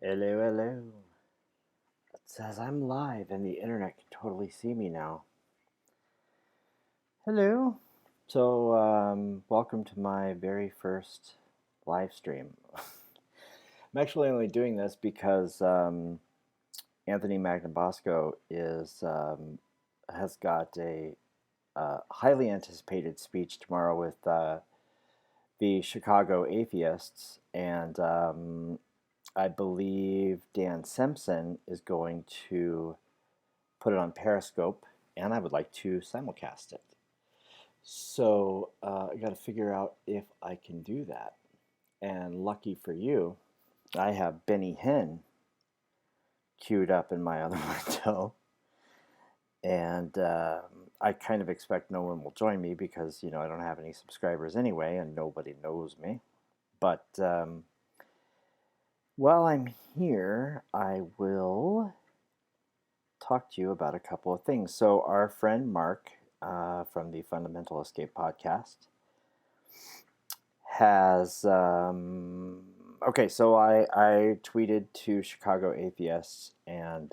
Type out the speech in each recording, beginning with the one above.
Hello, hello. It says I'm live and the internet can totally see me now. Hello. Welcome to my very first live stream. I'm actually only doing this because Anthony Magnabosco has got a highly anticipated speech tomorrow with the Chicago Atheists, and I believe Dan Simpson is going to put it on Periscope, and I would like to simulcast it. So I got to figure out if I can do that. And lucky for you, I have Benny Hinn queued up in my other window. And I kind of expect no one will join me because, I don't have any subscribers anyway, and nobody knows me. But while I'm here, I will talk to you about a couple of things. So, our friend Mark from the Fundamental Escape podcast has. Okay, so I tweeted to Chicago Atheists and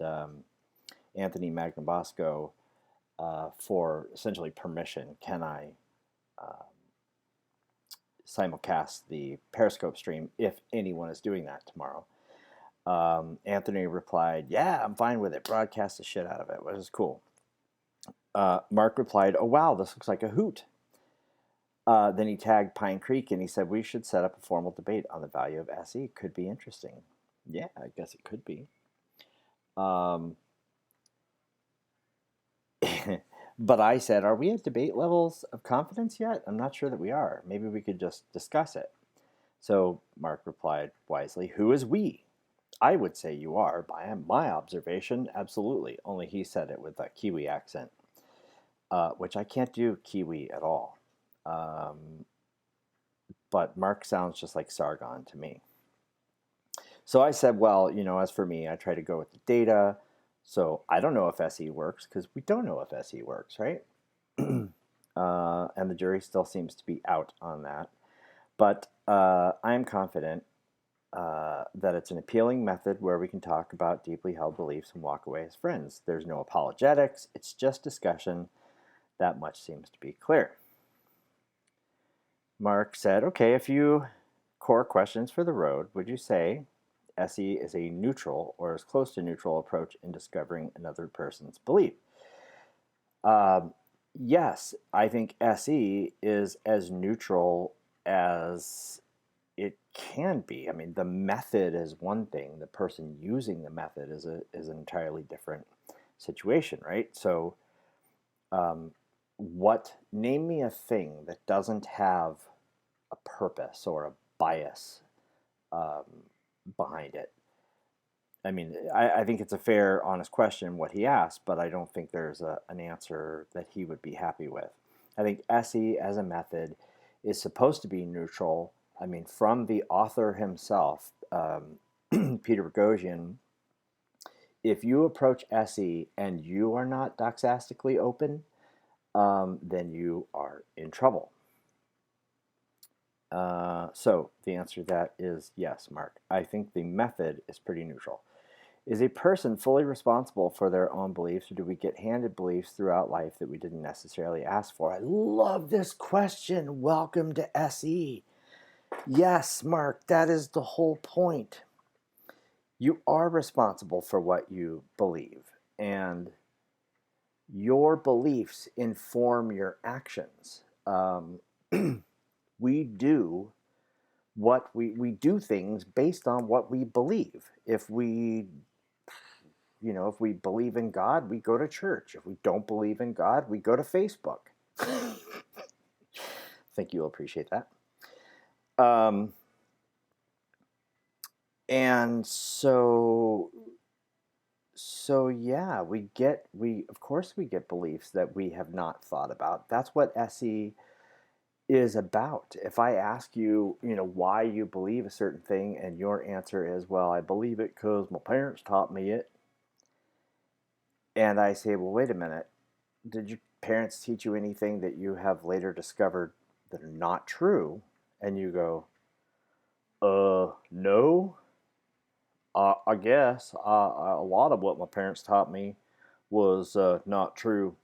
Anthony Magnabosco for essentially permission. Can I simulcast the Periscope stream if anyone is doing that tomorrow? Anthony replied, "Yeah, I'm fine with it. Broadcast the shit out of it, which is cool." Mark replied, "Oh wow, this looks like a hoot." Then he tagged Pine Creek and he said, "We should set up a formal debate on the value of SE. Could be interesting." Yeah, I guess it could be. Um, but I said, "Are we at debate levels of confidence yet? I'm not sure that we are. Maybe we could just discuss it." So Mark replied wisely, "Who is we?" I would say you are. By my observation, absolutely. Only he said it with a Kiwi accent, which I can't do Kiwi at all. But Mark sounds just like Sargon to me. So I said, well, as for me, I try to go with the data. So I don't know if SE works because we don't know if SE works, right? And the jury still seems to be out on that. But I am confident that it's an appealing method where we can talk about deeply held beliefs and walk away as friends. There's no apologetics, it's just discussion. That much seems to be clear. Mark said, okay, a few core questions for the road. Would you say SE is a neutral or as close to neutral approach in discovering another person's belief? Yes, I think SE is as neutral as it can be. I mean, the method is one thing. The person using the method is an entirely different situation, right? So, name me a thing that doesn't have a purpose or a bias um, behind it. I mean, I think it's a fair, honest question what he asked, but I don't think there's an answer that he would be happy with. I think SE as a method is supposed to be neutral. I mean, from the author himself, Peter Boghossian, if you approach SE and you are not doxastically open, then you are in trouble. So the answer to that is yes, Mark. I think the method is pretty neutral. Is a person fully responsible for their own beliefs, or do we get handed beliefs throughout life that we didn't necessarily ask for? I love this question. Welcome to SE. Yes, Mark, that is the whole point. You are responsible for what you believe, and your beliefs inform your actions. We do what we do things based on what we believe. If we believe in God, we go to church. If we don't believe in God, we go to Facebook. I think you'll appreciate that. Um, and so yeah, we of course we get beliefs that we have not thought about. That's what SE is about. If I ask you, why you believe a certain thing, and your answer is, well, I believe it because my parents taught me it, and I say, well, wait a minute, did your parents teach you anything that you have later discovered that are not true? And you go, no. I guess a lot of what my parents taught me was not true.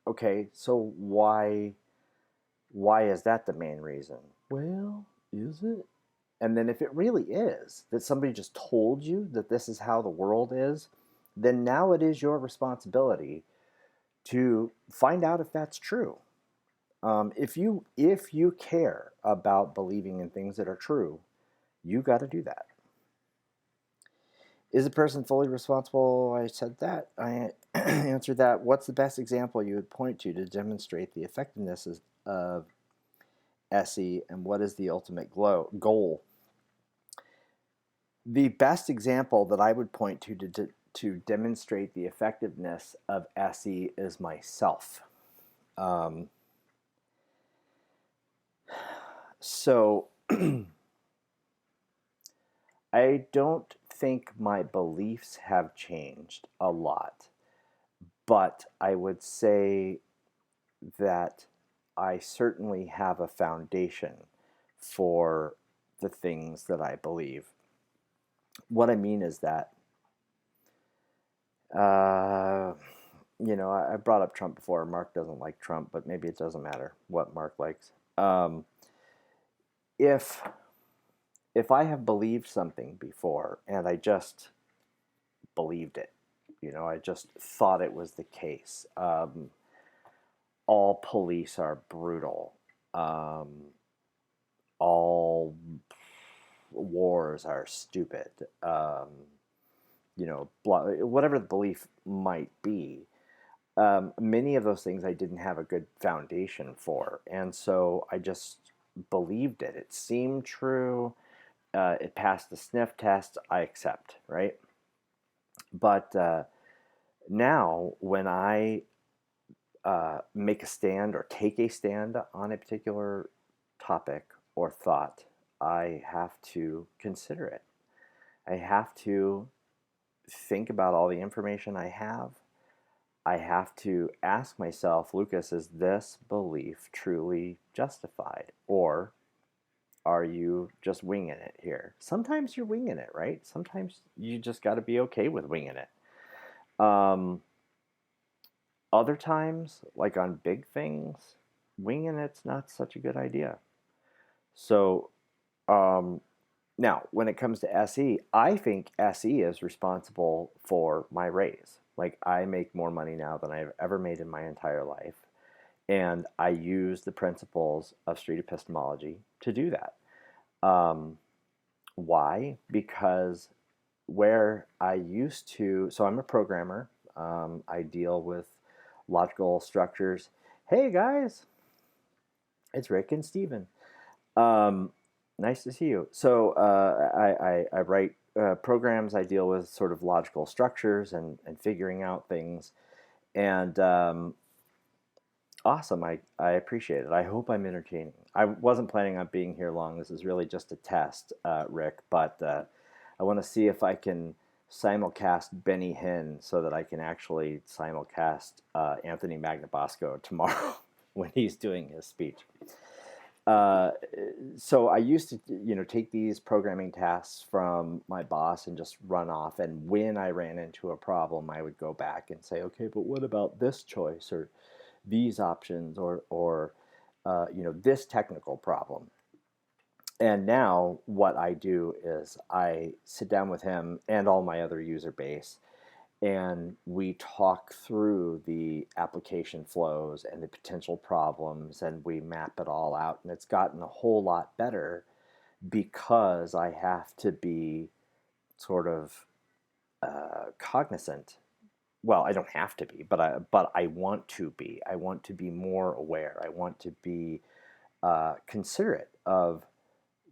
Okay, so why is that the main reason? Well, is it? And then if it really is that somebody just told you that this is how the world is, then now it is your responsibility to find out if that's true. If you care about believing in things that are true, you got to do that. Is a person fully responsible? I said that. I answered that. What's the best example you would point to demonstrate the effectiveness of SE, and what is the ultimate goal? The best example that I would point to demonstrate the effectiveness of SE is myself. Um, so I don't think my beliefs have changed a lot, but I would say that I certainly have a foundation for the things that I believe. What I mean is that, uh, I brought up Trump before. Mark doesn't like Trump, but maybe it doesn't matter what Mark likes. If I have believed something before and I just believed it, I just thought it was the case. All police are brutal. Um, all wars are stupid. Whatever the belief might be. Many of those things I didn't have a good foundation for, and so I just believed it. It seemed true. It passed the sniff test. I accept, right? But now, when I make a stand or take a stand on a particular topic or thought, I have to consider it. I have to think about all the information I have. I have to ask myself, Lucas, is this belief truly justified? Or are you just winging it here? Sometimes you're winging it, right? Sometimes you just got to be okay with winging it. Um, Other times, like on big things, winging it's not such a good idea. So, um, now, when it comes to SE, I think SE is responsible for my raise. Like, I make more money now than I've ever made in my entire life. And I use the principles of street epistemology to do that. Um, why? Because where I used to, so I'm a programmer, I deal with logical structures. Hey guys, it's Rick and Steven. Um, Nice to see you. So I write programs. I deal with sort of logical structures and figuring out things. And awesome. I appreciate it. I hope I'm entertaining. I wasn't planning on being here long. This is really just a test, Rick. But I want to see if I can simulcast Benny Hinn so that I can actually simulcast Anthony Magnabosco tomorrow when he's doing his speech. Uh, so I used to, take these programming tasks from my boss and just run off. And when I ran into a problem, I would go back and say, okay, but what about this choice or these options or this technical problem? And now what I do is I sit down with him and all my other user base and we talk through the application flows and the potential problems and we map it all out, and it's gotten a whole lot better because I have to be sort of cognizant. Well, I don't have to be, but I want to be. I want to be more aware. I want to be considerate of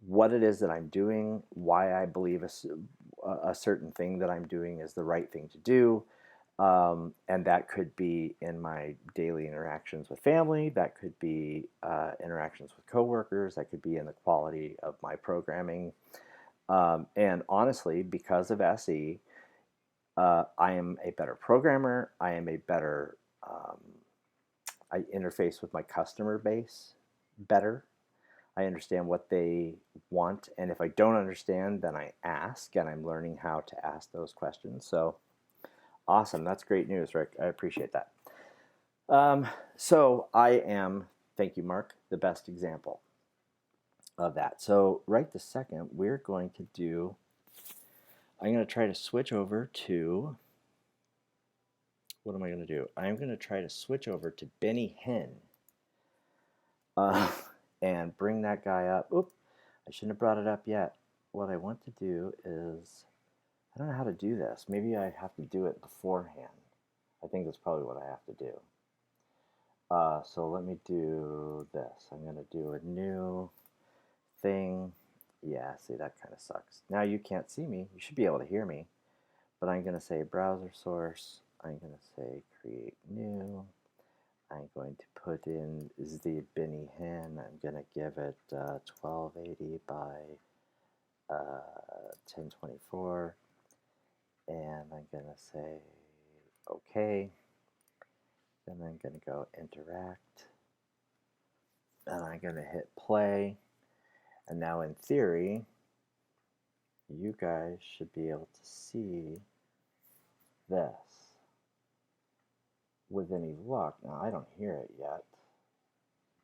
what it is that I'm doing, why I believe a certain thing that I'm doing is the right thing to do. And that could be in my daily interactions with family, that could be interactions with coworkers, that could be in the quality of my programming. And honestly, because of SE, I am a better programmer. I am a better, I interface with my customer base better. I understand what they want, and if I don't understand, then I ask, and I'm learning how to ask those questions. So awesome, that's great news, Rick. I appreciate that. So I am, thank you, Mark, the best example of that. So right this second, we're going to do, I'm going to try to switch over to, what am I going to do? I'm going to try to switch over to Benny Hinn and bring that guy up. Oop, I shouldn't have brought it up yet. What I want to do is, I don't know how to do this. Maybe I have to do it beforehand. I think that's probably what I have to do. So let me do this. I'm going to do a new thing. Yeah, see, that kind of sucks. Now you can't see me. You should be able to hear me. But I'm going to say browser source. I'm going to say create new. I'm going to put in the Benny Hinn. I'm going to give it 1280 by 1024. And I'm going to say OK. Then I'm going to go interact. And I'm going to hit play. And now in theory, you guys should be able to see this with any luck. Now I don't hear it yet,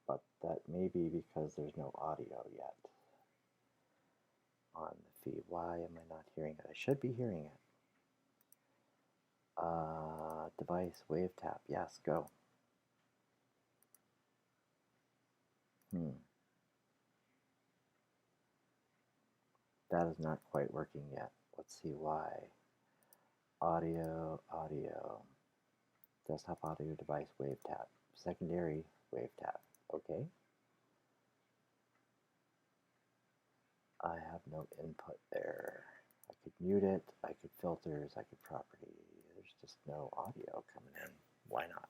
but that may be because there's no audio yet on the feed. Why am I not hearing it? I should be hearing it. Device, wave tap, yes, go. That is not quite working yet. Let's see why. Audio, desktop audio device, wave tap, secondary, wave tap, okay. I have no input there. I could mute it, I could filters, I could property. There's just no audio coming in. Why not?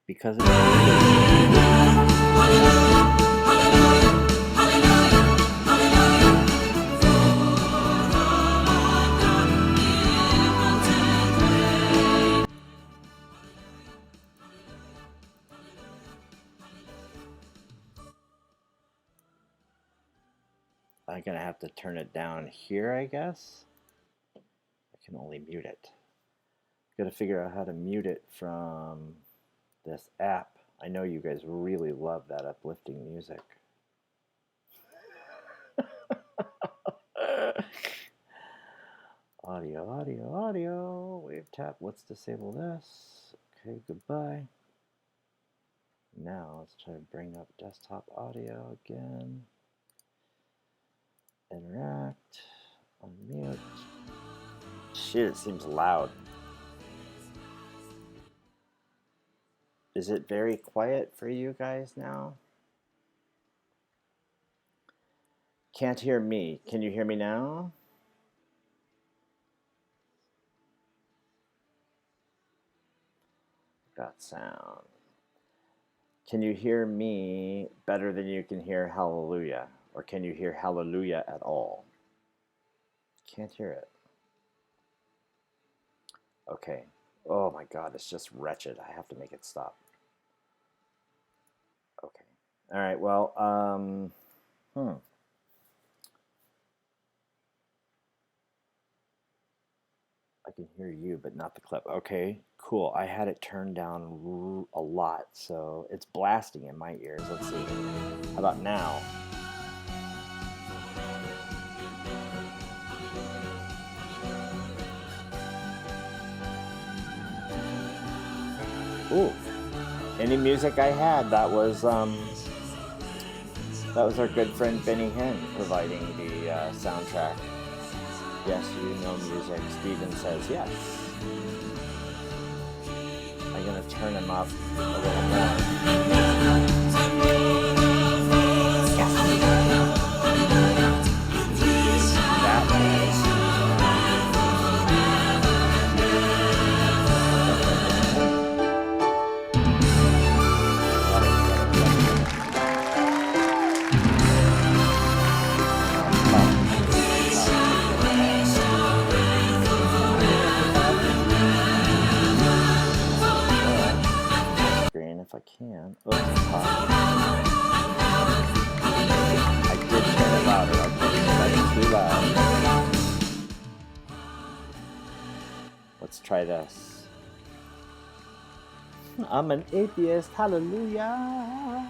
Because I'm going to have to turn it down here, I guess. I can only mute it. Got to figure out how to mute it from this app. I know you guys really love that uplifting music. Audio, wave tap, let's disable this. Okay, goodbye. Now let's try to bring up desktop audio again. Interact, unmute. Shit, it seems loud. Is it very quiet for you guys now? Can't hear me. Can you hear me now? Got sound. Can you hear me better than you can hear hallelujah? Or can you hear hallelujah at all? Can't hear it. Okay. Oh my God, it's just wretched. I have to make it stop. Okay. All right, well, I can hear you, but not the clip. Okay, cool. I had it turned down a lot, so it's blasting in my ears. Let's see. How about now? Ooh, any music I had, that was our good friend Benny Hinn providing the soundtrack. Yes, you know music. Steven says yes. I'm gonna turn him up a little more. Yes. That is. If I can, try this. I'm an atheist, hallelujah.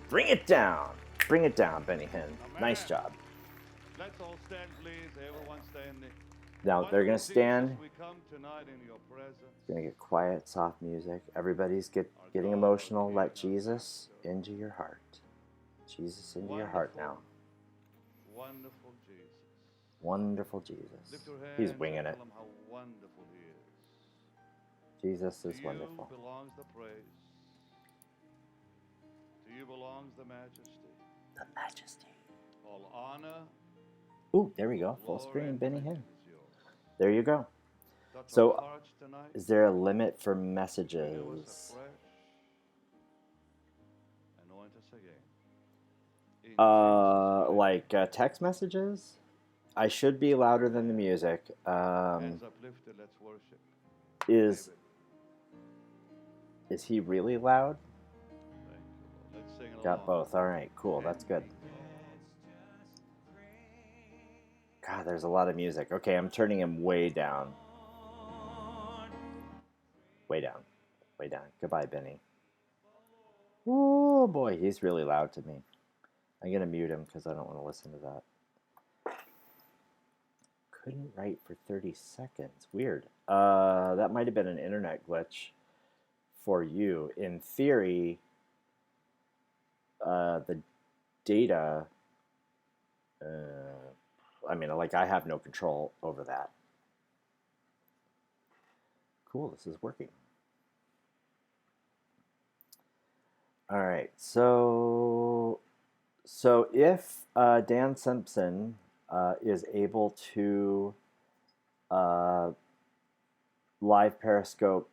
Bring it down, Benny Hinn. Nice job. Let's all stand, please. Everyone standing. Now they're gonna stand. We come tonight in your presence. It's gonna get quiet, soft music. Everybody's getting emotional. Let Jesus into your heart. Jesus into your heart now. Wonderful Jesus. Wonderful Jesus. Lift your hands. He's winging it. Tell him how wonderful he is. Jesus is to wonderful. You belongs the praise. To you belongs the majesty. The majesty. All honor. Ooh, there we go. Full screen, Benny Hinn. Is yours. There you go. Touch So, our hearts tonight. is there a limit for Renew us messages? afresh. Anoint us again. In Jesus' name. Like text messages? I should be louder than the music. Hands uplifted, let's worship. Is he really loud? Thank you, Lord. Let's sing along. Got both. All right, cool. That's good. God, there's a lot of music. Okay, I'm turning him way down. Way down. Way down. Goodbye, Benny. Oh boy, he's really loud to me. I'm going to mute him because I don't want to listen to that. Couldn't write for 30 seconds. Weird. That might have been an internet glitch for you. In theory, the data... I mean, like, I have no control over that. Cool, this is working. All right, so if Dan Simpson is able to live Periscope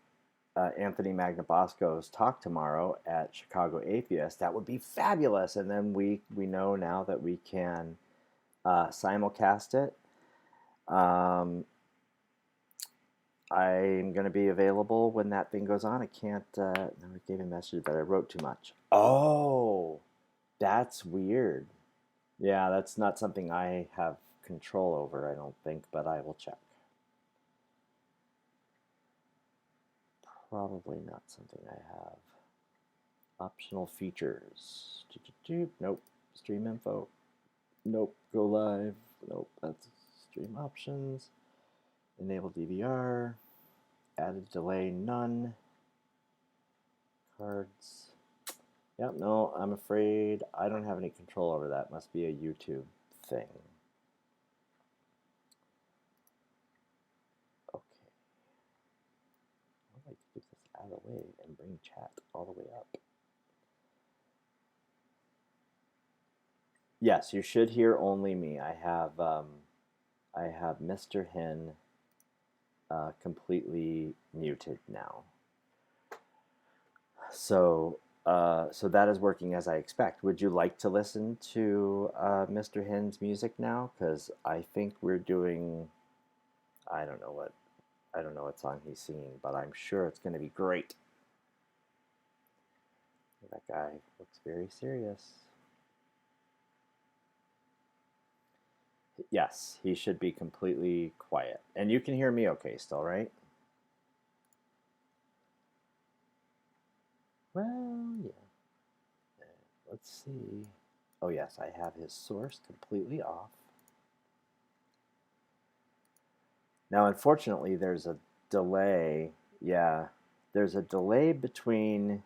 Anthony Magnabosco's talk tomorrow at Chicago Atheist, that would be fabulous. And then we know now that we can simulcast it. I'm going to be available when that thing goes on. I can't, no, I gave a message that I wrote too much. Oh, that's weird. Yeah, that's not something I have control over, I don't think, but I will check. Probably not something I have. Optional features. Nope. Stream info. Nope. Go live. Nope. That's stream options. Enable DVR. Added delay. None. Cards. Yep. No, I'm afraid I don't have any control over that. Must be a YouTube thing. Okay. I'd like to get this out of the way and bring chat all the way up. Yes, you should hear only me. I have Mr. Hinn completely muted now. So that is working as I expect. Would you like to listen to Mr. Hinn's music now? Because I think we're doing, I don't know what song he's singing, but I'm sure it's going to be great. That guy looks very serious. Yes, he should be completely quiet. And you can hear me okay still, right? Well, yeah. Let's see. Oh, yes, I have his source completely off. Now, unfortunately, there's a delay. Yeah, there's a delay between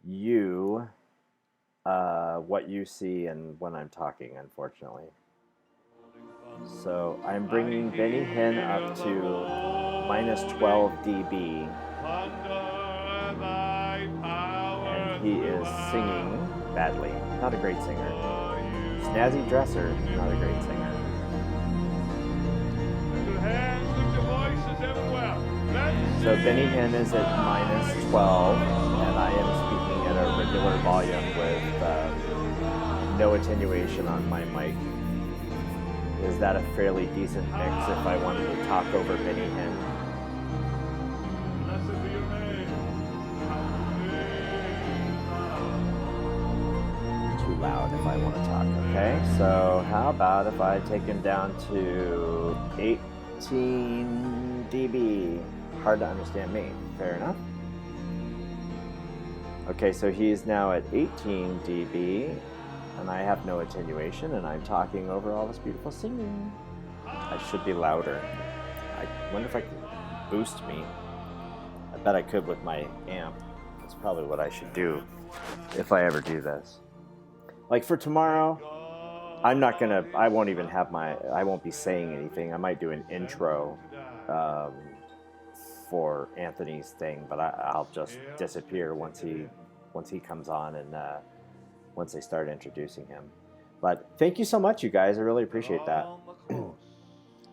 you, what you see, and when I'm talking, unfortunately. So I'm bringing Benny Hinn up to minus 12 dB. And he is singing badly. Not a great singer. Snazzy Dresser, not a great singer. So Benny Hinn is at minus 12, and I am speaking at a regular volume with no attenuation on my mic. Is that a fairly decent mix if I wanted to talk over Benny Hinn? Okay, so how about if I take him down to 18 dB? Hard to understand me. Fair enough. Okay, so he's now at 18 dB, and I have no attenuation, and I'm talking over all this beautiful singing. I should be louder. I wonder if I can boost me. I bet I could with my amp. That's probably what I should do if I ever do this. Like for tomorrow, I won't even have I won't be saying anything. I might do an intro for Anthony's thing, but I'll just disappear once he comes on and once they start introducing him. But thank you so much, you guys. I really appreciate that.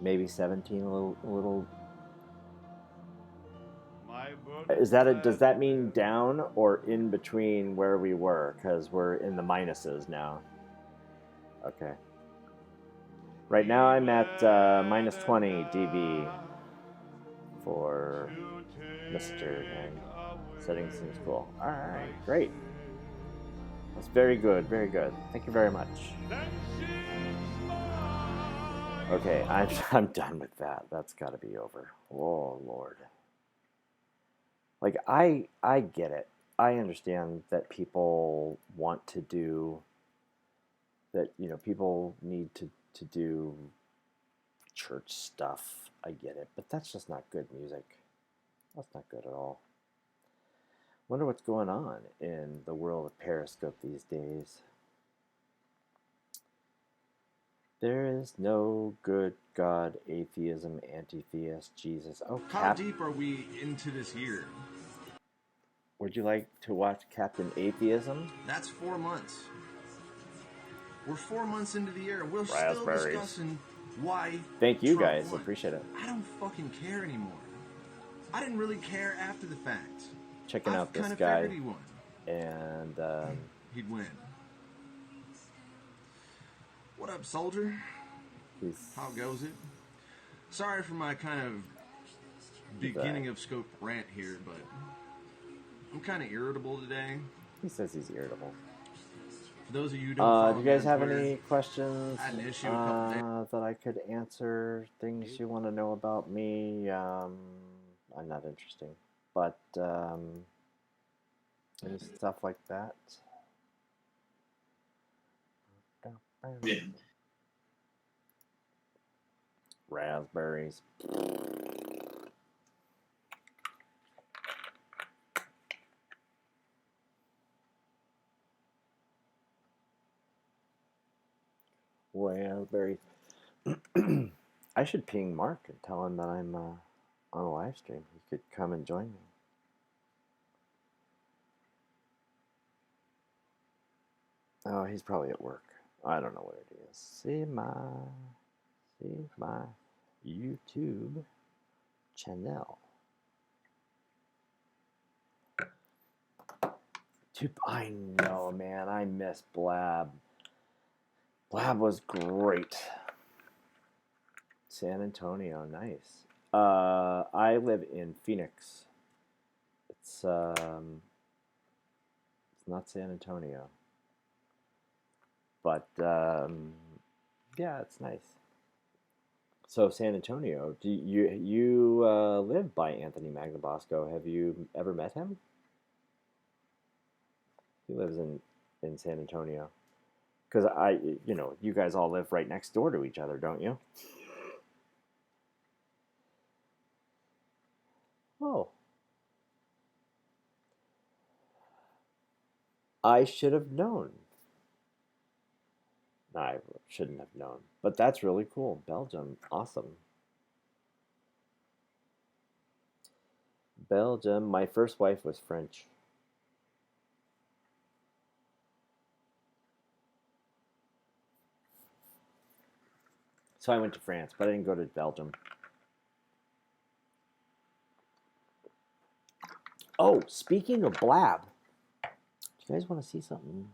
Maybe 17, a little. Does that mean down or in between where we were? Because we're in the minuses now. Okay. Right now I'm at minus 20 dB for Mr. and settings seems cool. All right, great. That's very good, very good. Thank you very much. Okay, I'm done with that. That's got to be over. Oh Lord. Like I get it. I understand that people want to do that. People need to do church stuff. I get it, but that's just not good music. That's not good at all. Wonder what's going on in the world of Periscope these days. There is no good God, atheism, anti-theist, Jesus. Oh, how deep are we into this year? Would you like to watch Captain Atheism? That's 4 months. We're 4 months into the year. We're still discussing why. Thank you Trump guys. won. Appreciate it. I don't fucking care anymore. I didn't really care after the fact. Checking out this guy, and he'd win. What up, soldier? How goes it? Sorry for my kind of beginning of scope rant here, but I'm kind of irritable today. He says he's irritable. For those of you who don't follow do you guys have Twitter, any questions I had an issue a couple days. that I could answer? Things you want to know about me? I'm not interesting, but any stuff like that. Yeah. Raspberries. Raspberries. I should ping Mark and tell him that I'm on a live stream. He could come and join me. Oh, he's probably at work. I don't know where it is. See my YouTube channel. I know, man. I miss Blab. Blab was great. San Antonio, nice. I live in Phoenix. It's not San Antonio. But yeah, it's nice. So San Antonio, do you live by Anthony Magnabosco? Have you ever met him? He lives in San Antonio. Because you guys all live right next door to each other, don't you? Oh. I should have known. I shouldn't have known. But that's really cool. Belgium. Awesome. Belgium. My first wife was French. So I went to France, but I didn't go to Belgium. Oh, speaking of Blab, do you guys want to see something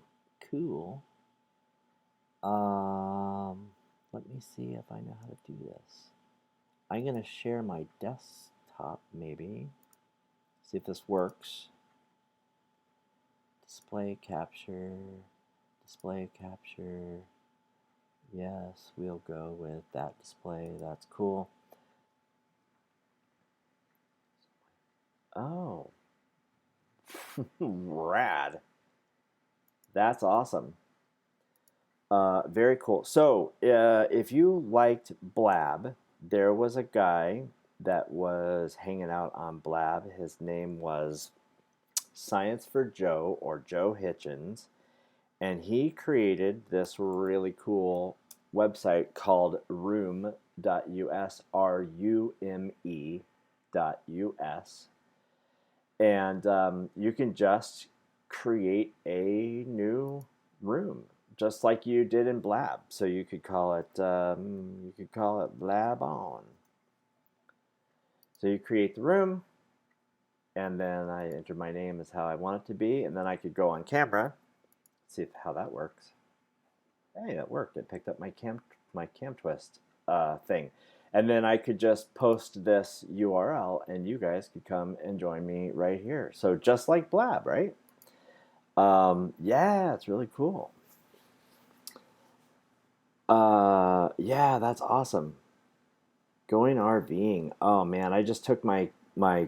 cool? Let me see if I know how to do this. I'm going to share my desktop, maybe. See if this works. Display capture. Yes, we'll go with that display. That's cool. Oh. Rad. That's awesome. Very cool. So, if you liked Blab, there was a guy that was hanging out on Blab. His name was Science for Joe, or Joe Hitchens, and he created this really cool website called rume.us, rume.us, and you can just create a new room, just like you did in Blab. So you could call it Blab on. So you create the room, and then I enter my name as how I want it to be, and then I could go on camera, see how that works. Hey, that worked. It picked up my cam twist thing. And then I could just post this URL, and you guys could come and join me right here. So just like Blab, right? Yeah, it's really cool. Yeah, that's awesome. Going RVing. Oh man, I just took my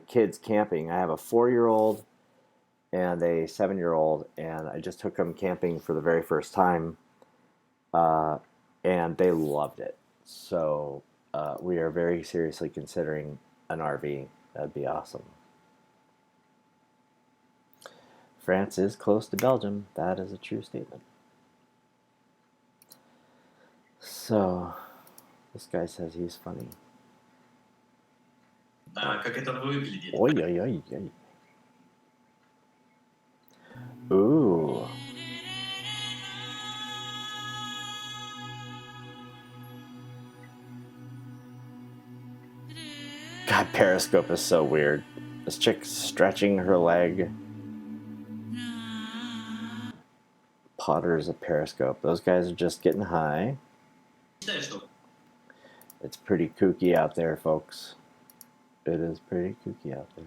kids camping. I have a 4-year-old and a 7-year-old, and I just took them camping for the very first time, and they loved it. So we are very seriously considering an RV. That'd be awesome. France is close to Belgium. That is a true statement. So, this guy says he's funny. Oi, oi, oi, oi. Ooh. God, Periscope is so weird. This chick stretching her leg. Potter's a Periscope. Those guys are just getting high. It's pretty kooky out there, folks. It is pretty kooky out there.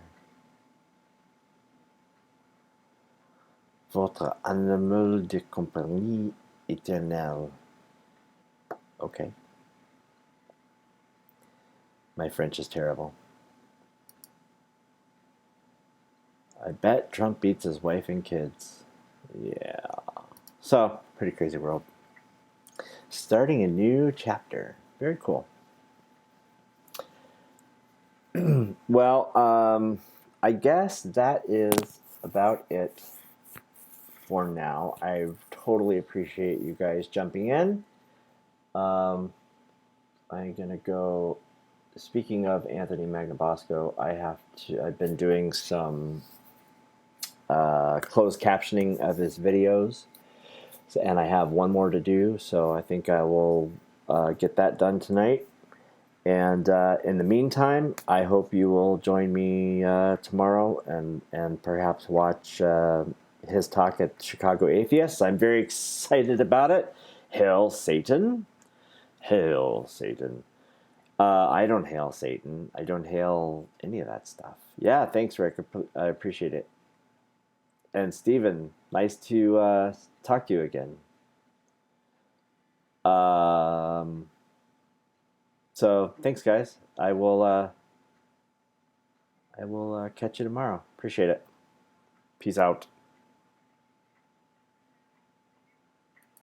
Votre animal de compagnie éternelle. Okay. My French is terrible. I bet Trump beats his wife and kids. Yeah. So, pretty crazy world. Starting a new chapter. Very cool. Well, I guess that is about it for now. I totally appreciate you guys jumping in. I'm gonna go. Speaking of Anthony Magnabosco, I've been doing some closed captioning of his videos, and I have one more to do. So I think I will get that done tonight. And in the meantime, I hope you will join me tomorrow and perhaps watch his talk at Chicago Atheists. I'm very excited about it. Hail Satan. Hail Satan. I don't hail Satan. I don't hail any of that stuff. Yeah, thanks, Rick. I appreciate it. And Stephen, nice to talk to you again. So thanks, guys. I will catch you tomorrow. Appreciate it. Peace out.